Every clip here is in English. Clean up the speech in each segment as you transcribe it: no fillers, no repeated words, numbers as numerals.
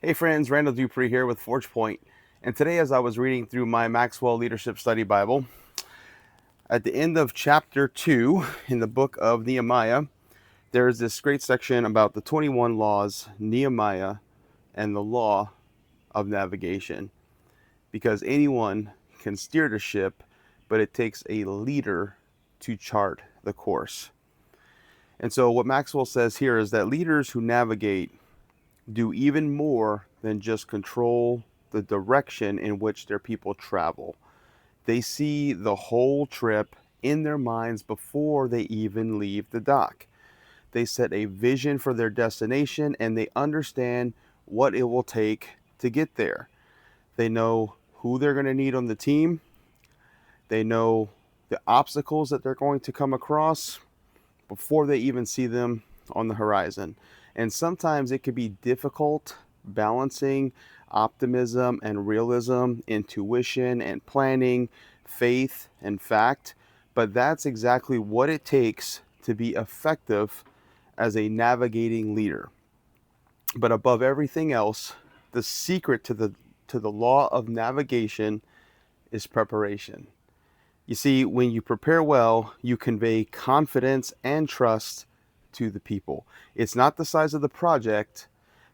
Hey friends, Randall Dupree here with Forge Point. And today, as I was reading through my Maxwell Leadership Study Bible, at the end of chapter 2 in the book of Nehemiah, there is this great section about the 21 laws, Nehemiah, and the law of navigation. Because anyone can steer the ship, but it takes a leader to chart the course. And so, what Maxwell says here is that leaders who navigate do even more than just control the direction in which their people travel. They see the whole trip in their minds before they even leave the dock. They set a vision for their destination and they understand what it will take to get there. They know who they're going to need on the team. They know the obstacles that they're going to come across before they even see them on the horizon. And sometimes it can be difficult balancing optimism and realism, intuition and planning, faith and fact. But that's exactly what it takes to be effective as a navigating leader. But above everything else, the secret to the law of navigation is preparation. You see, when you prepare well, you convey confidence and trust to the people. It's not the size of the project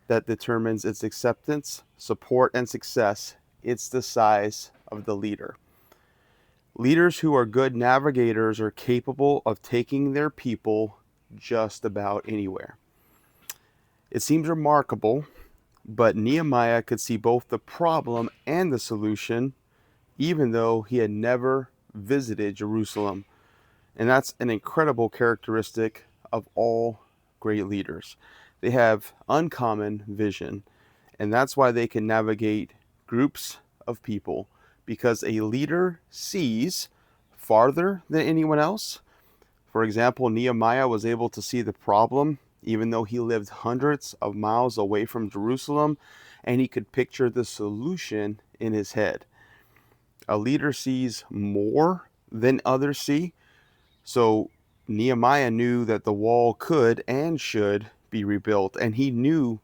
that determines its acceptance, support, and success. It's the size of the leader. Leaders who are good navigators are capable of taking their people just about anywhere. It seems remarkable, but Nehemiah could see both the problem and the solution, even though he had never visited Jerusalem. And that's an incredible characteristic of all great leaders. They have uncommon vision, and that's why they can navigate groups of people, because a leader sees farther than anyone else. For example, Nehemiah was able to see the problem even though he lived hundreds of miles away from Jerusalem, and he could picture the solution in his head. A leader sees more than others see. So Nehemiah knew that the wall could and should be rebuilt, and he knew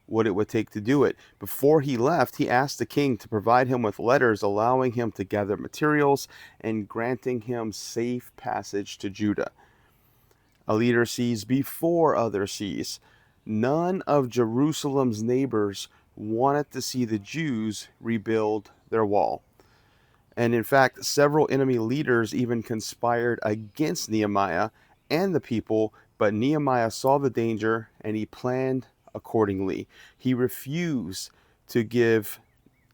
what it would take to do it. Before he left, he asked the king to provide him with letters allowing him to gather materials and granting him safe passage to Judah. A leader sees before others sees. None of Jerusalem's neighbors wanted to see the Jews rebuild their wall. And in fact, several enemy leaders even conspired against Nehemiah and the people, but Nehemiah saw the danger and he planned accordingly. He refused to give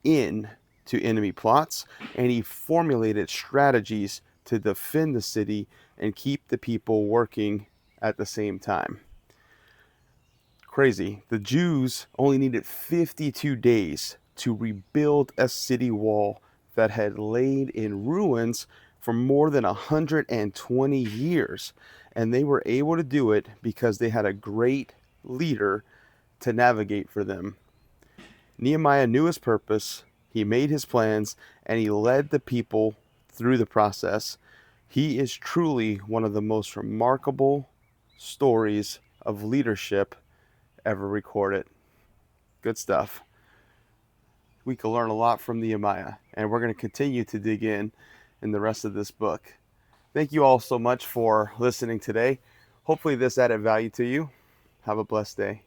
in to enemy plots, and he formulated strategies to defend the city and keep the people working at the same time. Crazy. The Jews only needed 52 days to rebuild a city wall that had laid in ruins for more than 120 years. And they were able to do it because they had a great leader to navigate for them. Nehemiah knew his purpose, he made his plans, and he led the people through the process. He is truly one of the most remarkable stories of leadership ever recorded. Good stuff. We can learn a lot from Nehemiah, and we're going to continue to dig in the rest of this book. Thank you all so much for listening today. Hopefully this added value to you. Have a blessed day.